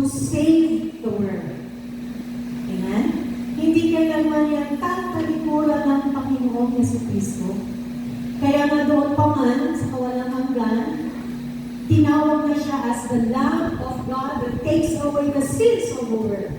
save the world. Amen? Hindi kailanman yan tatalikuran ng Panginoong Jesucristo. Kaya nga doon pa man, sa kawalang hanggan, tinawag na siya as the Lamb of God that takes away the sins of the world.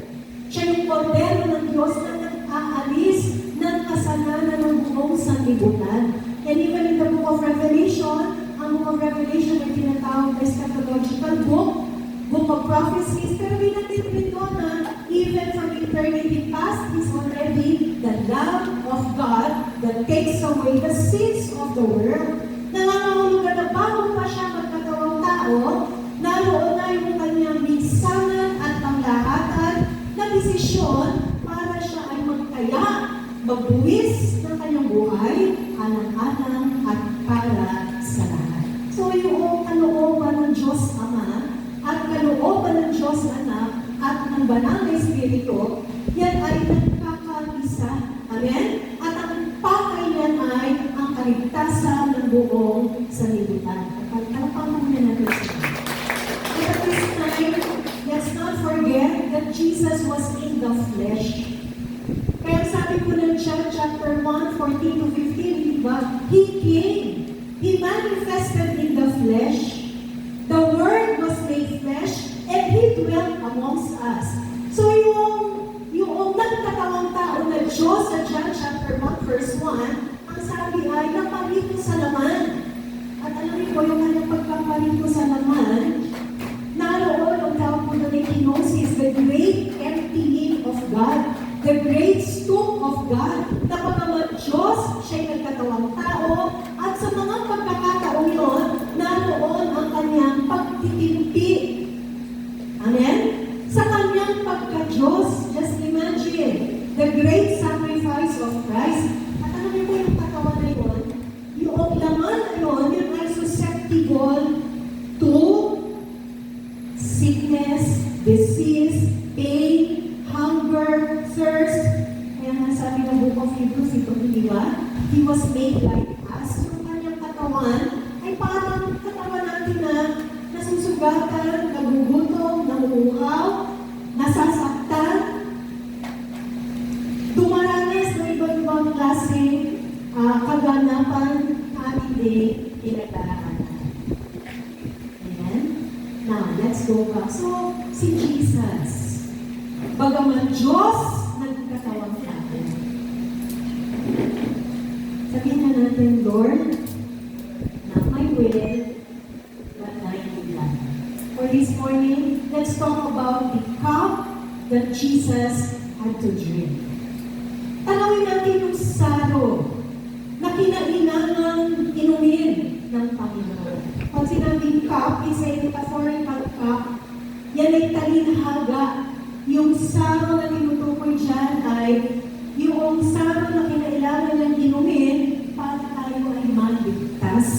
Siya yung kordero ng Diyos na nag-aalis ng kasalanan ng buong sanlibutan. And even in the book of Revelation, ang book of Revelation ay tinatawag na eschatological book of prophecies, pero binatin rin doon na even from eternity past is already the Lamb of God that takes away the sins of the world. Nangangahulugan na bago pa siya magkatawang tao, naroon na yung kanyang minsanan at panglahatan na desisyon para siya ay magkaya, magbuwis ng kanyang buhay, alang-alang at para sa lahat. So yung kalooban ng Diyos Ama at kalooban ng Diyos Anak at ng Banal na Espiritu, yan ay nagkakaisa. Amen? At ang pakay yan ay ang kaligtasan ng buong sanlibutan. Pagkalapaman na natin siya. But at this time, let's not forget that Jesus was in the flesh. Kaya sabi ko ng John chapter 1, 14 to 15, diba? He came. He manifested in the flesh. The Word was made flesh, and He dwelt amongst us. So yung nagkatawang tao na Diyos sa John chapter 1, verse 1, ang sabi ay napalito sa laman. At alam niyo po, yung kanyang pagpapalito sa laman, naroon ang tawag po na kenosis, the great emptying of God, the great stoop of God, na pagkamat Diyos, siya'y nagkatawang tao, at sa mga pagkakataong yun, naroon ang kanyang pagtitimpi. Amen? Sa kanyang pagka-Diyos, just imagine, the great sacrifice of Christ. At alam niyo po yung katawan na yun, yung laman na yun, yun ay susceptible to sickness, disease, pain, hunger, thirst. Kaya nga sabi ng Book of Hebrews, ito, di ba? He was made like us. Yung kanyang katawan ay parang katawan natin na nasusugatan, nagugutom, nanguuhaw, nasasaktan, dumaranas na iba-ibang klaseng kaganapan at hindi pinagdaraanan. Amen? Now, let's go back. So, si Jesus, bagaman Diyos, nagkatawang natin. Sabihin na natin, Lord, not my will, but thine be done. For this morning, let's talk about the cup that Jesus had to drink. Tanawin natin yung saro na kinailangan inumin ng Panginoon. Pag sinabing cup, is a metaphorical cup, yan ay talinhaga. Yung saro na tinutukoy dyan ay yung saro na kinailangan ng inumin para tayo ay maligtas.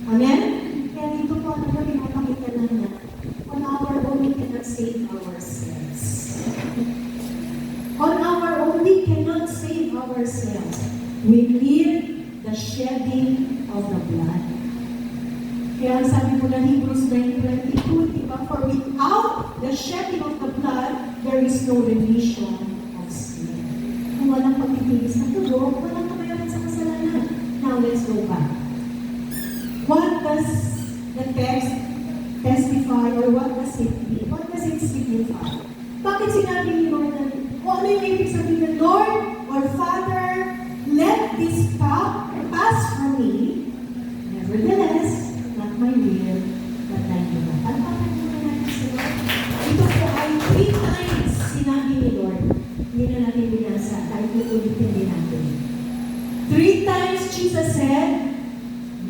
Amen? Kaya dito po ang pinapakita na on our own we cannot save ourselves. On our own we cannot save ourselves. We need the shedding of the blood. Kaya sabi po na Hebrews 9:22, diba? For without the shedding of the blood, there is no remission of sin. Kung walang pagtitiis na tulo, walang kabayaran sa kasalanan. Now, let's go back. What does the text testify or what does it mean? What does it signify? Bakit sinabi ni Lord na, ano yung ibig sabihin ng Lord or Father, let this cup pass from me. Nevertheless, not my will, but thine be done. Ano pa natin sa Lord? Ito po ay 3 times sinabi ni Lord. Hindi na natin binasa, tayo ulitin din natin. 3 times Jesus said,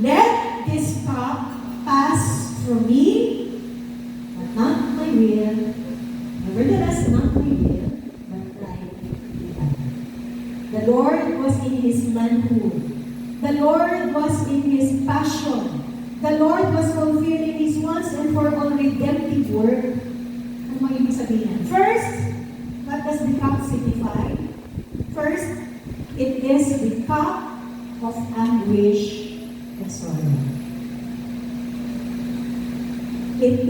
let this cup pass from me, but not my will. Nevertheless, not my will, but thine be done. The Lord was in His manhood. The Lord was in His passion. The Lord was fulfilling His once and for all redemptive work. Ano ang ibig sabihin? First, what does the cup signify? First, it is the cup of anguish and sorrow. It